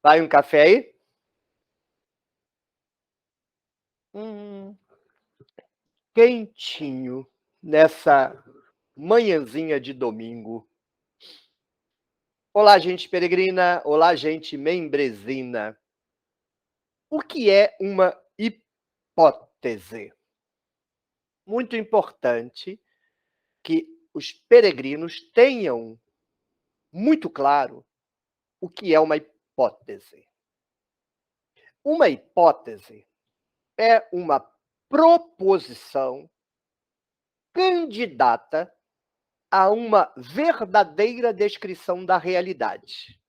Vai um café aí? Hum, quentinho, nessa manhãzinha de domingo. Olá, gente peregrina. Olá, gente membrezina. O que é uma hipótese? Muito importante que os peregrinos tenham muito claro o que é uma hipótese. Uma hipótese é uma proposição candidata a uma verdadeira descrição da realidade.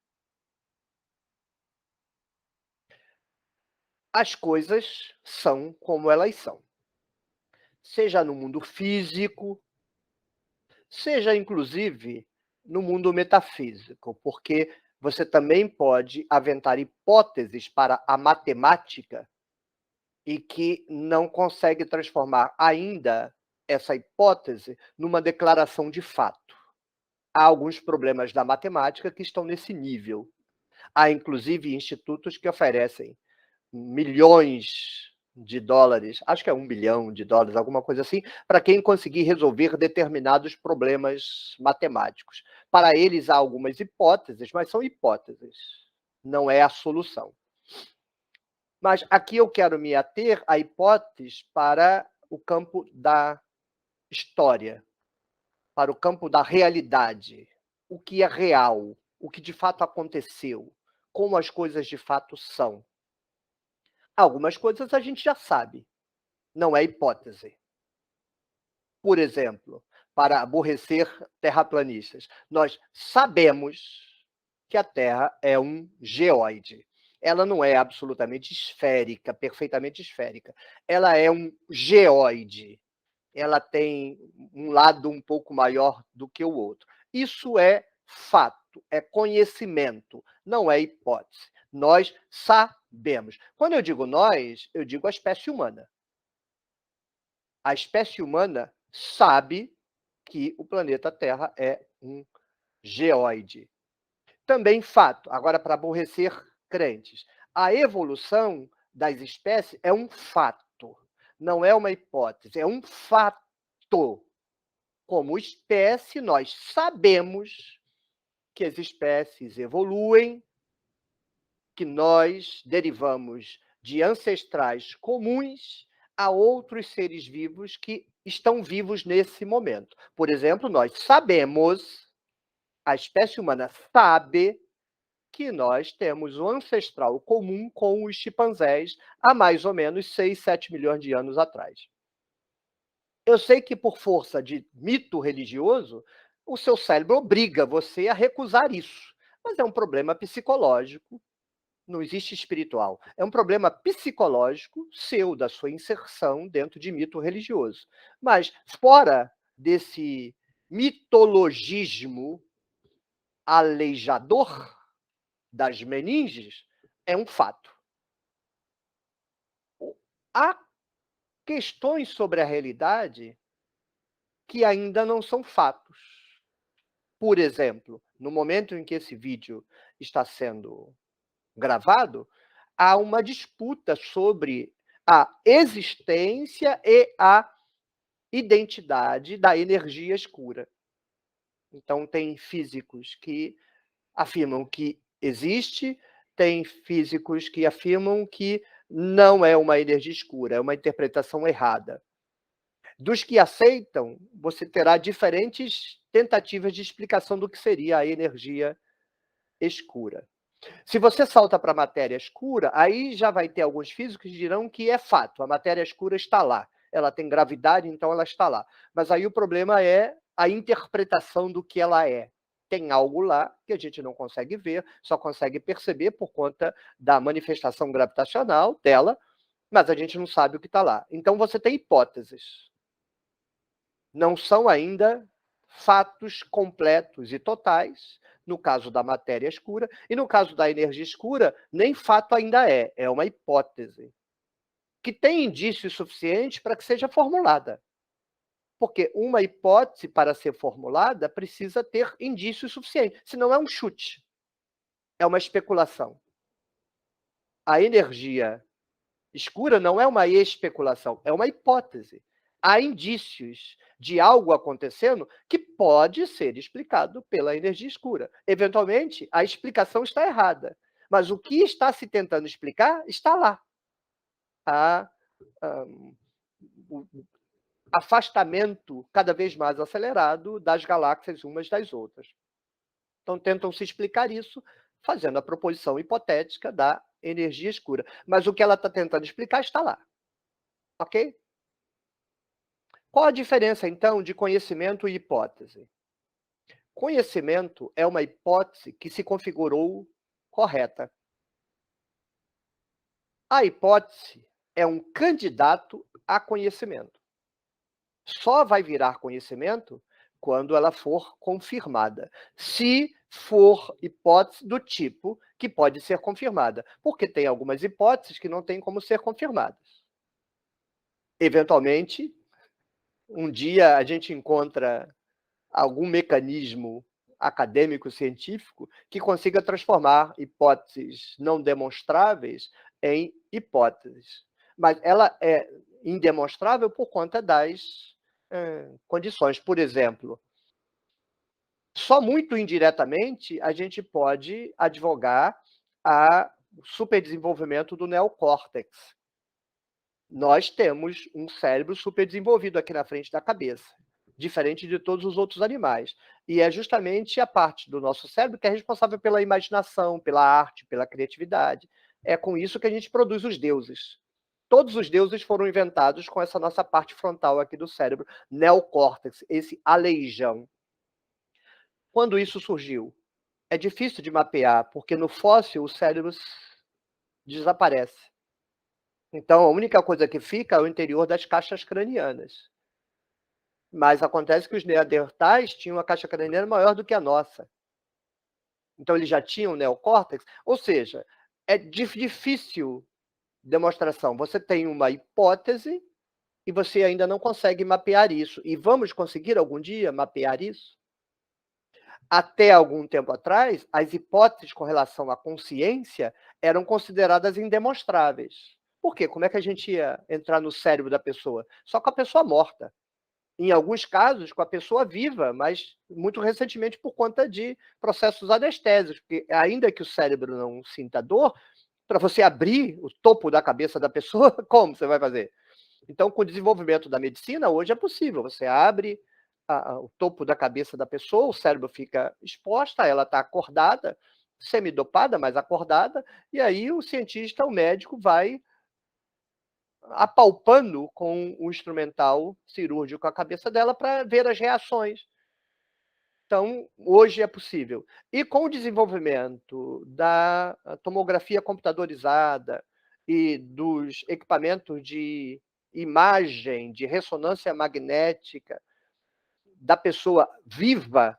As coisas são como elas são, seja no mundo físico, seja inclusive no mundo metafísico, porque você também pode aventar hipóteses para a matemática e que não consegue transformar ainda essa hipótese numa declaração de fato. Há alguns problemas da matemática que estão nesse nível. Há inclusive institutos que oferecem milhões de dólares, acho que é 1 bilhão de dólares, alguma coisa assim, para quem conseguir resolver determinados problemas matemáticos. Para eles há algumas hipóteses, mas são hipóteses, não é a solução. Mas aqui eu quero me ater a hipóteses para o campo da história, para o campo da realidade, o que é real, o que de fato aconteceu, como as coisas de fato são. Algumas coisas a gente já sabe, não é hipótese. Por exemplo, para aborrecer terraplanistas, nós sabemos que a Terra é um geóide. Ela não é absolutamente esférica, perfeitamente esférica. Ela é um geóide. Ela tem um lado um pouco maior do que o outro. Isso é fato, é conhecimento, não é hipótese. Nós sabemos. Quando eu digo nós, eu digo a espécie humana. A espécie humana sabe que o planeta Terra é um geóide. Também fato, agora para aborrecer crentes, a evolução das espécies é um fato, não é uma hipótese, é um fato. Como espécie, nós sabemos que as espécies evoluem, que nós derivamos de ancestrais comuns a outros seres vivos que estão vivos nesse momento. Por exemplo, nós sabemos, a espécie humana sabe que nós temos um ancestral comum com os chimpanzés há mais ou menos 6, 7 milhões de anos atrás. Eu sei que por força de mito religioso, o seu cérebro obriga você a recusar isso, mas é um problema psicológico, não existe espiritual. É um problema psicológico seu, da sua inserção dentro de mito religioso. Mas fora desse mitologismo aleijador das meninges, é um fato. Há questões sobre a realidade que ainda não são fatos. Por exemplo, no momento em que esse vídeo está sendo gravado, há uma disputa sobre a existência e a identidade da energia escura. Então, tem físicos que afirmam que existe, tem físicos que afirmam que não é uma energia escura, é uma interpretação errada. Dos que aceitam, você terá diferentes tentativas de explicação do que seria a energia escura. Se você salta para a matéria escura, aí já vai ter alguns físicos que dirão que é fato, a matéria escura está lá. Ela tem gravidade, então ela está lá. Mas aí o problema é a interpretação do que ela é. Tem algo lá que a gente não consegue ver, só consegue perceber por conta da manifestação gravitacional dela, mas a gente não sabe o que está lá. Então você tem hipóteses. Não são ainda fatos completos e totais, no caso da matéria escura, e no caso da energia escura, nem fato ainda é uma hipótese, que tem indícios suficientes para que seja formulada. Porque uma hipótese, para ser formulada, precisa ter indícios suficientes, senão é um chute, é uma especulação. A energia escura não é uma especulação, é uma hipótese. Há indícios de algo acontecendo que pode ser explicado pela energia escura. Eventualmente, a explicação está errada, mas o que está se tentando explicar está lá. Há o afastamento cada vez mais acelerado das galáxias umas das outras. Então, tentam se explicar isso fazendo a proposição hipotética da energia escura. Mas o que ela está tentando explicar está lá. Ok? Qual a diferença, então, de conhecimento e hipótese? Conhecimento é uma hipótese que se configurou correta. A hipótese é um candidato a conhecimento. Só vai virar conhecimento quando ela for confirmada. Se for hipótese do tipo que pode ser confirmada, porque tem algumas hipóteses que não têm como ser confirmadas. Eventualmente, um dia a gente encontra algum mecanismo acadêmico, científico, que consiga transformar hipóteses não demonstráveis em hipóteses. Mas ela é indemonstrável por conta das condições. Por exemplo, só muito indiretamente a gente pode advogar a superdesenvolvimento do neocórtex. Nós temos um cérebro superdesenvolvido aqui na frente da cabeça, diferente de todos os outros animais. E é justamente a parte do nosso cérebro que é responsável pela imaginação, pela arte, pela criatividade. É com isso que a gente produz os deuses. Todos os deuses foram inventados com essa nossa parte frontal aqui do cérebro, neocórtex, esse aleijão. Quando isso surgiu? É difícil de mapear, porque no fóssil o cérebro desaparece. Então, a única coisa que fica é o interior das caixas cranianas. Mas acontece que os neandertais tinham uma caixa craniana maior do que a nossa. Então, eles já tinham neocórtex. Ou seja, é difícil demonstração. Você tem uma hipótese e você ainda não consegue mapear isso. E vamos conseguir algum dia mapear isso? Até algum tempo atrás, as hipóteses com relação à consciência eram consideradas indemonstráveis. Por quê? Como é que a gente ia entrar no cérebro da pessoa? Só com a pessoa morta. Em alguns casos, com a pessoa viva, mas muito recentemente por conta de processos anestésicos, porque ainda que o cérebro não sinta dor, para você abrir o topo da cabeça da pessoa, como você vai fazer? Então, com o desenvolvimento da medicina, hoje é possível. Você abre o topo da cabeça da pessoa, o cérebro fica exposta, ela está acordada, semidopada, mas acordada, e aí o cientista, o médico, vai apalpando com o instrumental cirúrgico a cabeça dela para ver as reações. Então, hoje é possível. E com o desenvolvimento da tomografia computadorizada e dos equipamentos de imagem, de ressonância magnética da pessoa viva,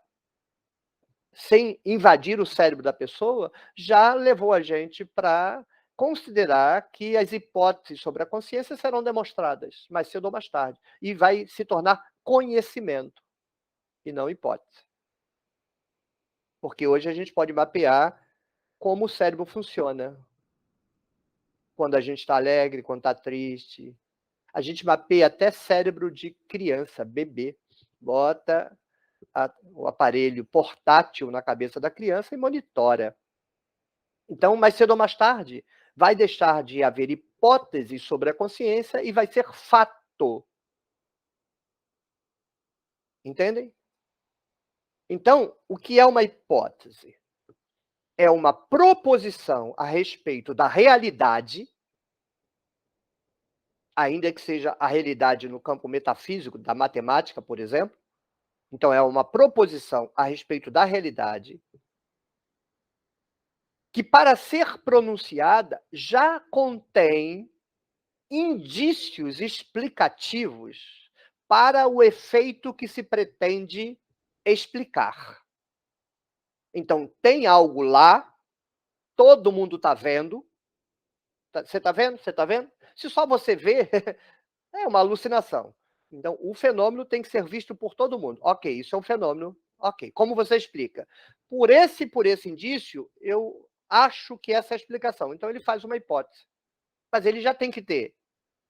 sem invadir o cérebro da pessoa, já levou a gente para considerar que as hipóteses sobre a consciência serão demonstradas mais cedo ou mais tarde. E vai se tornar conhecimento, e não hipótese. Porque hoje a gente pode mapear como o cérebro funciona. Quando a gente está alegre, quando está triste. A gente mapeia até cérebro de criança, bebê. Bota o aparelho portátil na cabeça da criança e monitora. Então, mais cedo ou mais tarde, vai deixar de haver hipóteses sobre a consciência e vai ser fato. Entendem? Então, o que é uma hipótese? É uma proposição a respeito da realidade, ainda que seja a realidade no campo metafísico, da matemática, por exemplo. Então, é uma proposição a respeito da realidade, que, para ser pronunciada, já contém indícios explicativos para o efeito que se pretende explicar. Então, tem algo lá, todo mundo está vendo. Você está vendo? Você está vendo? Se só você vê, é uma alucinação. Então, o fenômeno tem que ser visto por todo mundo. Ok, isso é um fenômeno. Ok, como você explica? Por esse indício, eu acho que essa é a explicação. Então ele faz uma hipótese. Mas ele já tem que ter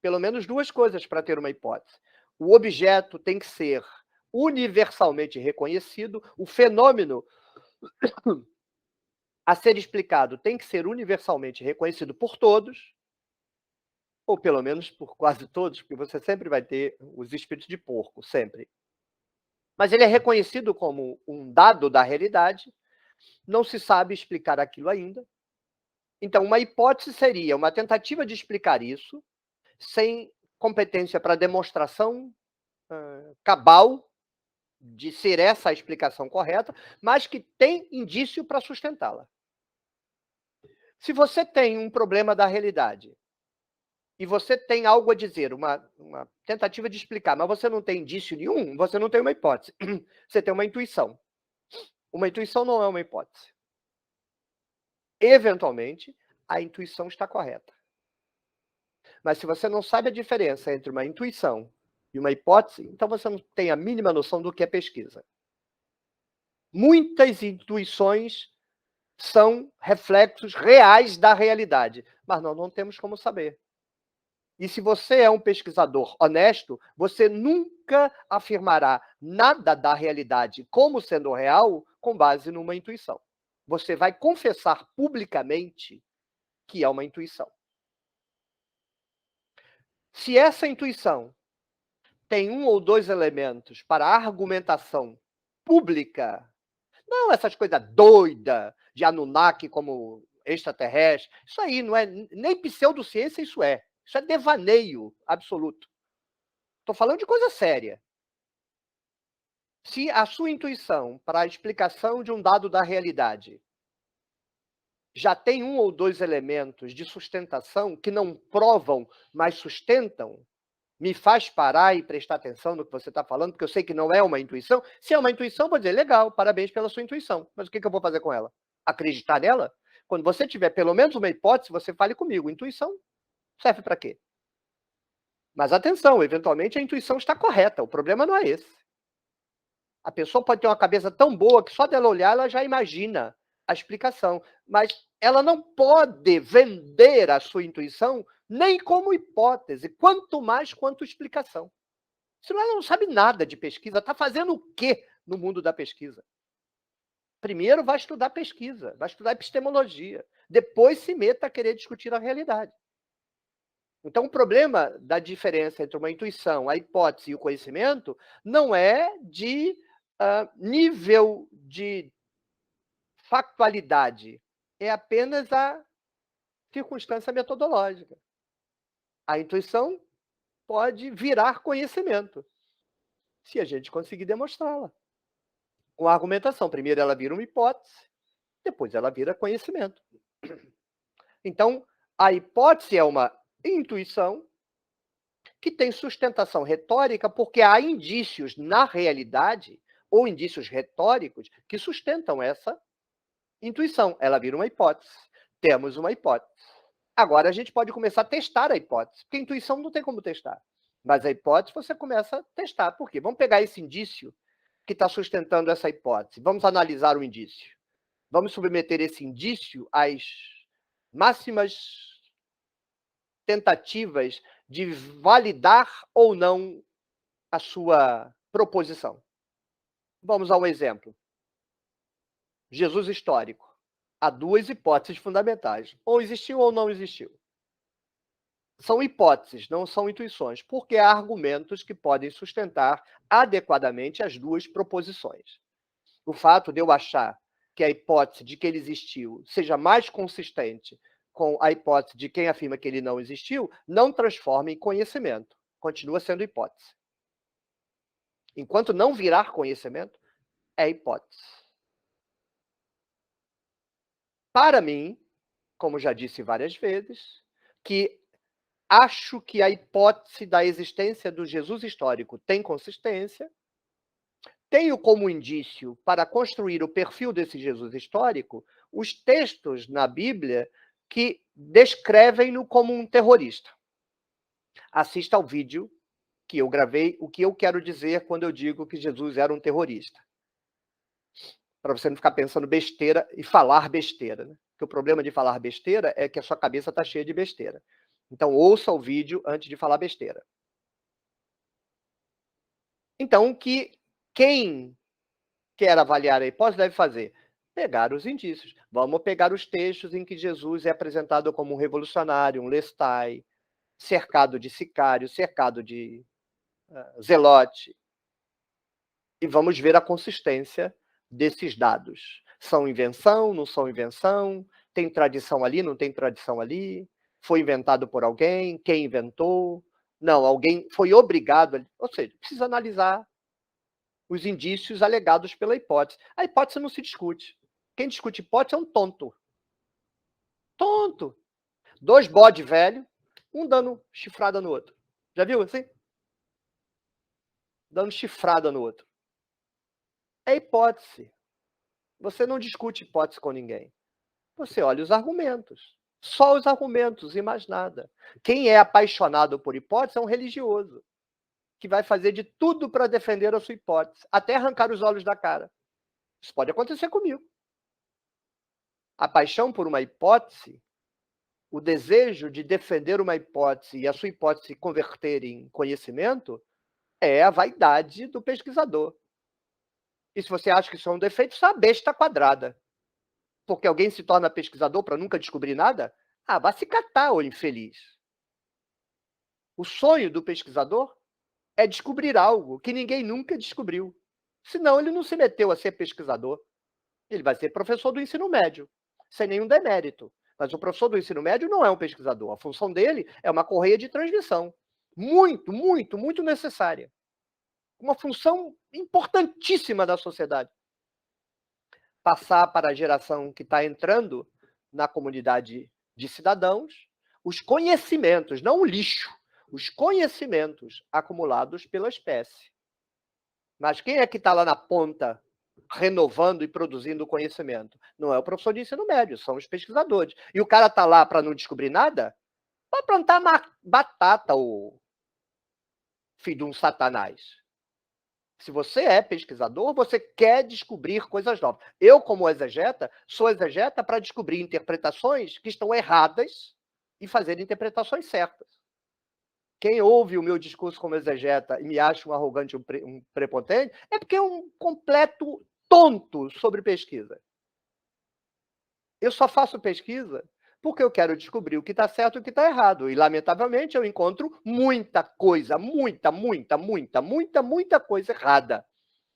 pelo menos duas coisas para ter uma hipótese. O objeto tem que ser universalmente reconhecido, o fenômeno a ser explicado tem que ser universalmente reconhecido por todos, ou pelo menos por quase todos, porque você sempre vai ter os espíritos de porco, sempre. Mas ele é reconhecido como um dado da realidade, não se sabe explicar aquilo ainda. Então, uma hipótese seria uma tentativa de explicar isso, sem competência para demonstração cabal de ser essa a explicação correta, mas que tem indício para sustentá-la. Se você tem um problema da realidade e você tem algo a dizer, uma tentativa de explicar, mas você não tem indício nenhum, você não tem uma hipótese. Você tem uma intuição. Uma intuição não é uma hipótese. Eventualmente, a intuição está correta. Mas se você não sabe a diferença entre uma intuição e uma hipótese, então você não tem a mínima noção do que é pesquisa. Muitas intuições são reflexos reais da realidade, mas nós não temos como saber. E se você é um pesquisador honesto, você nunca afirmará nada da realidade como sendo real com base numa intuição. Você vai confessar publicamente que é uma intuição. Se essa intuição tem um ou dois elementos para argumentação pública, não essas coisas doidas de Anunnaki como extraterrestre, isso aí não é nem pseudociência, isso é devaneio absoluto. Estou falando de coisa séria. Se a sua intuição para a explicação de um dado da realidade já tem um ou dois elementos de sustentação que não provam, mas sustentam, me faz parar e prestar atenção no que você está falando, porque eu sei que não é uma intuição. Se é uma intuição, vou dizer, legal, parabéns pela sua intuição. Mas o que eu vou fazer com ela? Acreditar nela? Quando você tiver pelo menos uma hipótese, você fale comigo. Intuição serve para quê? Mas atenção, eventualmente a intuição está correta, o problema não é esse. A pessoa pode ter uma cabeça tão boa que só dela olhar ela já imagina a explicação, mas ela não pode vender a sua intuição nem como hipótese, quanto mais quanto explicação. Senão ela não sabe nada de pesquisa, está fazendo o quê no mundo da pesquisa? Primeiro vai estudar pesquisa, vai estudar epistemologia, depois se meta a querer discutir a realidade. Então, o problema da diferença entre uma intuição, a hipótese e o conhecimento não é de nível de factualidade, é apenas a circunstância metodológica. A intuição pode virar conhecimento, se a gente conseguir demonstrá-la. Com a argumentação, primeiro ela vira uma hipótese, depois ela vira conhecimento. Então, a hipótese é uma intuição que tem sustentação retórica porque há indícios na realidade, ou indícios retóricos, que sustentam essa intuição. Ela vira uma hipótese. Temos uma hipótese. Agora a gente pode começar a testar a hipótese, porque a intuição não tem como testar. Mas a hipótese você começa a testar. Por quê? Vamos pegar esse indício que está sustentando essa hipótese. Vamos analisar o indício. Vamos submeter esse indício às máximas tentativas de validar ou não a sua proposição. Vamos a um exemplo. Jesus histórico. Há duas hipóteses fundamentais. Ou existiu ou não existiu. São hipóteses, não são intuições, porque há argumentos que podem sustentar adequadamente as duas proposições. O fato de eu achar que a hipótese de que ele existiu seja mais consistente com a hipótese de quem afirma que ele não existiu, não transforma em conhecimento. Continua sendo hipótese. Enquanto não virar conhecimento, é hipótese. Para mim, como já disse várias vezes, que acho que a hipótese da existência do Jesus histórico tem consistência, tenho como indício para construir o perfil desse Jesus histórico os textos na Bíblia que descrevem-no como um terrorista. Assista ao vídeo que eu gravei, o que eu quero dizer quando eu digo que Jesus era um terrorista. Para você não ficar pensando besteira e falar besteira. Né? que o problema de falar besteira é que a sua cabeça está cheia de besteira. Então, ouça o vídeo antes de falar besteira. Então, quem quer avaliar a hipótese deve fazer? Pegar os indícios. Vamos pegar os textos em que Jesus é apresentado como um revolucionário, um lestai, cercado de sicários, cercado de zelote, e vamos ver a consistência desses dados. São invenção, não são invenção? Tem tradição ali, não tem tradição ali? Foi inventado por alguém? Quem inventou? Não, alguém foi obrigado. Ou seja, precisa analisar os indícios alegados pela hipótese. A hipótese não se discute. Quem discute hipótese é um tonto. Tonto. 2 bode velho, um dando chifrada no outro. Já viu assim? Dando chifrada no outro. É hipótese. Você não discute hipótese com ninguém. Você olha os argumentos. Só os argumentos e mais nada. Quem é apaixonado por hipótese é um religioso, que vai fazer de tudo para defender a sua hipótese, até arrancar os olhos da cara. Isso pode acontecer comigo. A paixão por uma hipótese, o desejo de defender uma hipótese e a sua hipótese se converter em conhecimento, é a vaidade do pesquisador. E se você acha que isso é um defeito, isso é uma besta quadrada. Porque alguém se torna pesquisador para nunca descobrir nada? Ah, vai se catar, ô infeliz. O sonho do pesquisador é descobrir algo que ninguém nunca descobriu. Senão ele não se meteu a ser pesquisador. Ele vai ser professor do ensino médio, sem nenhum demérito. Mas o professor do ensino médio não é um pesquisador. A função dele é uma correia de transmissão. Muito, muito, muito necessária. Uma função importantíssima da sociedade. Passar para a geração que está entrando na comunidade de cidadãos os conhecimentos, não o lixo, os conhecimentos acumulados pela espécie. Mas quem é que está lá na ponta, renovando e produzindo conhecimento? Não é o professor de ensino médio, são os pesquisadores. E o cara está lá para não descobrir nada? Vai plantar batata, o filho de um satanás. Se você é pesquisador, você quer descobrir coisas novas. Eu, como exegeta, sou exegeta para descobrir interpretações que estão erradas e fazer interpretações certas. Quem ouve o meu discurso como exegeta e me acha um arrogante, um prepotente, é porque é um completo tonto sobre pesquisa. Eu só faço pesquisa porque eu quero descobrir o que está certo e o que está errado. E, lamentavelmente, eu encontro muita coisa, muita coisa errada.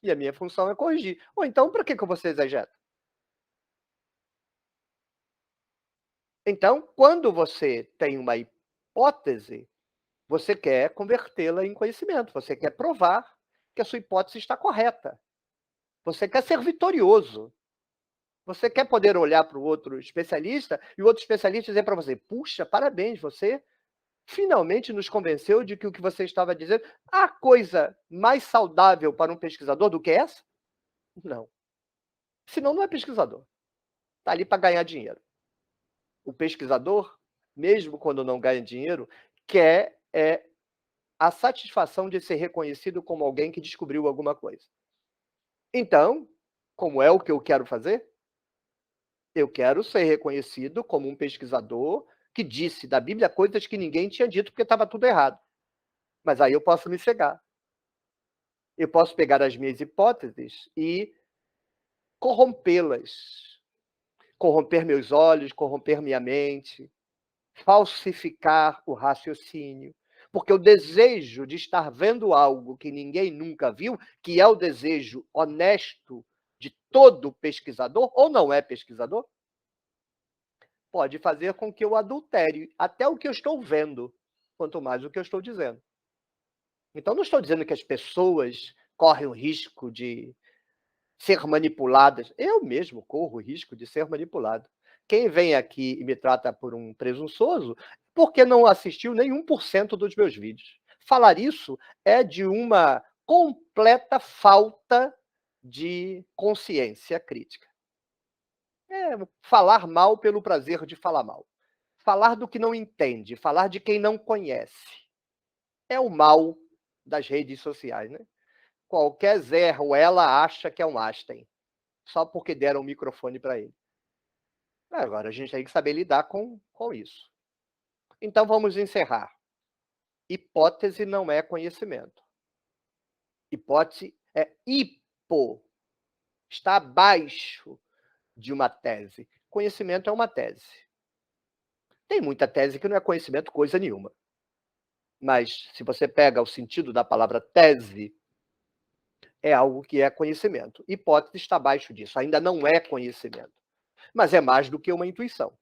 E a minha função é corrigir. Ou então, para que eu vou ser exegeta? Então, quando você tem uma hipótese, você quer convertê-la em conhecimento, você quer provar que a sua hipótese está correta. Você quer ser vitorioso. Você quer poder olhar para o outro especialista e o outro especialista dizer para você: puxa, parabéns, você finalmente nos convenceu de que o que você estava dizendo. Há coisa mais saudável para um pesquisador do que essa? Não. Senão não é pesquisador. Está ali para ganhar dinheiro. O pesquisador, mesmo quando não ganha dinheiro, quer a satisfação de ser reconhecido como alguém que descobriu alguma coisa. Então, como é o que eu quero fazer? Eu quero ser reconhecido como um pesquisador que disse da Bíblia coisas que ninguém tinha dito porque estava tudo errado. Mas aí eu posso me cegar. Eu posso pegar as minhas hipóteses e corrompê-las. Corromper meus olhos, corromper minha mente, falsificar o raciocínio. Porque o desejo de estar vendo algo que ninguém nunca viu, que é o desejo honesto de todo pesquisador, ou não é pesquisador, pode fazer com que eu adultere até o que eu estou vendo, quanto mais o que eu estou dizendo. Então, não estou dizendo que as pessoas correm o risco de ser manipuladas. Eu mesmo corro o risco de ser manipulado. Quem vem aqui e me trata por um presunçoso, porque não assistiu nem 1% dos meus vídeos. Falar isso é de uma completa falta de consciência crítica. É falar mal pelo prazer de falar mal. Falar do que não entende, falar de quem não conhece. É o mal das redes sociais, né? Qualquer Zé Ruela acha que é um Einstein, só porque deram um microfone para ele. Agora a gente tem que saber lidar com isso. Então vamos encerrar. Hipótese não é conhecimento. Hipótese é hipo, está abaixo de uma tese. Conhecimento é uma tese. Tem muita tese que não é conhecimento coisa nenhuma. Mas se você pega o sentido da palavra tese, é algo que é conhecimento. Hipótese está abaixo disso, ainda não é conhecimento, mas é mais do que uma intuição.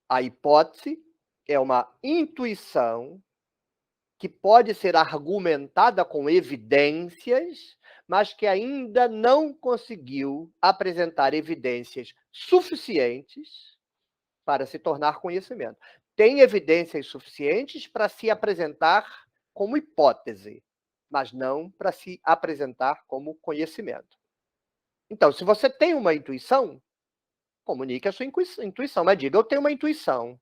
A hipótese é uma intuição que pode ser argumentada com evidências, mas que ainda não conseguiu apresentar evidências suficientes para se tornar conhecimento. Tem evidências suficientes para se apresentar como hipótese, mas não para se apresentar como conhecimento. Então, se você tem uma intuição, comunique a sua intuição, mas diga: eu tenho uma intuição,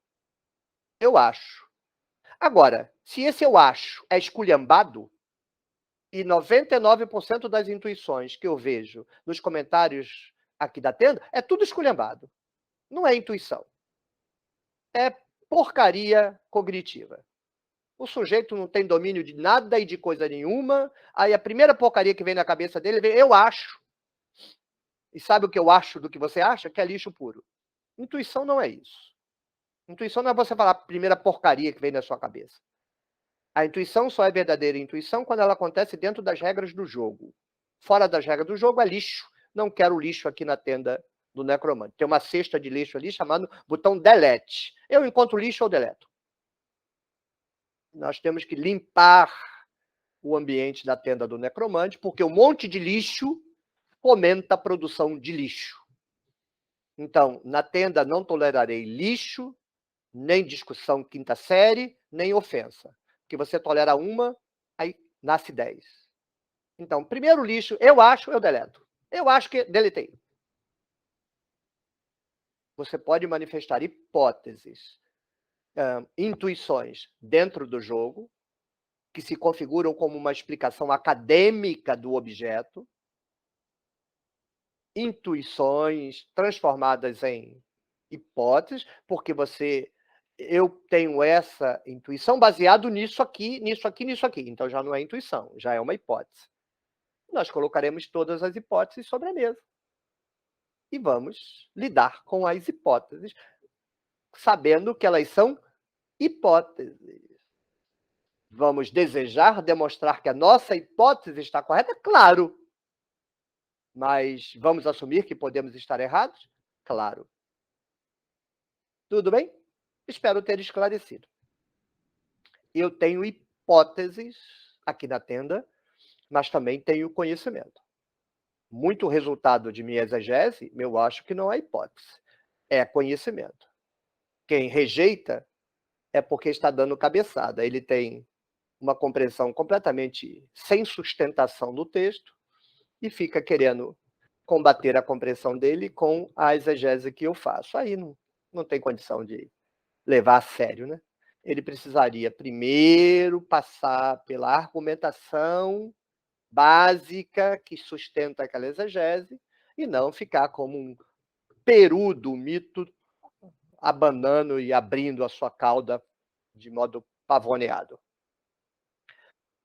eu acho. Agora, se esse eu acho é esculhambado, e 99% das intuições que eu vejo nos comentários aqui da tenda, é tudo esculhambado. Não é intuição. É porcaria cognitiva. O sujeito não tem domínio de nada e de coisa nenhuma, aí a primeira porcaria que vem na cabeça dele vem: eu acho. E sabe o que eu acho do que você acha? Que é lixo puro. Intuição não é isso. Intuição não é você falar a primeira porcaria que vem na sua cabeça. A intuição só é verdadeira intuição quando ela acontece dentro das regras do jogo. Fora das regras do jogo é lixo. Não quero lixo aqui na tenda do necromante. Tem uma cesta de lixo ali chamado botão delete. Eu encontro lixo, eu deleto. Nós temos que limpar o ambiente da tenda do necromante, porque um monte de lixo fomenta a produção de lixo. Então, na tenda não tolerarei lixo, nem discussão quinta série, nem ofensa. Porque você tolera uma, aí nasce 10. Então, primeiro lixo, eu acho, eu deleto. Eu acho que deletei. Você pode manifestar hipóteses, intuições dentro do jogo, que se configuram como uma explicação acadêmica do objeto, intuições transformadas em hipóteses, porque eu tenho essa intuição baseado nisso aqui, nisso aqui, nisso aqui. Então já não é intuição, já é uma hipótese. Nós colocaremos todas as hipóteses sobre a mesa. E vamos lidar com as hipóteses, sabendo que elas são hipóteses. Vamos desejar demonstrar que a nossa hipótese está correta? Claro. Mas vamos assumir que podemos estar errados? Claro. Tudo bem? Espero ter esclarecido. Eu tenho hipóteses aqui na tenda, mas também tenho conhecimento. Muito resultado de minha exegese, eu acho que não é hipótese, é conhecimento. Quem rejeita é porque está dando cabeçada. Ele tem uma compreensão completamente sem sustentação do texto e fica querendo combater a compreensão dele com a exegese que eu faço. Aí não tem condição de levar a sério, né? Ele precisaria primeiro passar pela argumentação básica que sustenta aquela exegese e não ficar como um peru do mito abanando e abrindo a sua cauda de modo pavoneado.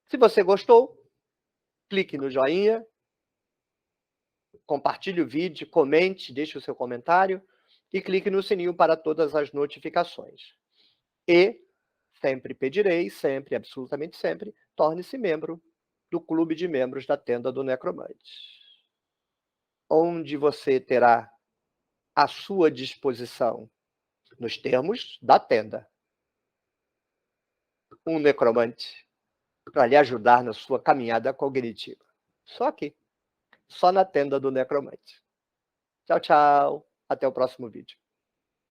Se você gostou, clique no joinha, compartilhe o vídeo, comente, deixe o seu comentário e clique no sininho para todas as notificações. E sempre pedirei, sempre, absolutamente sempre, torne-se membro do clube de membros da Tenda do Necromante, onde você terá à sua disposição, nos termos da tenda, um necromante para lhe ajudar na sua caminhada cognitiva. Só aqui, só na Tenda do Necromante. Tchau, tchau. Até o próximo vídeo.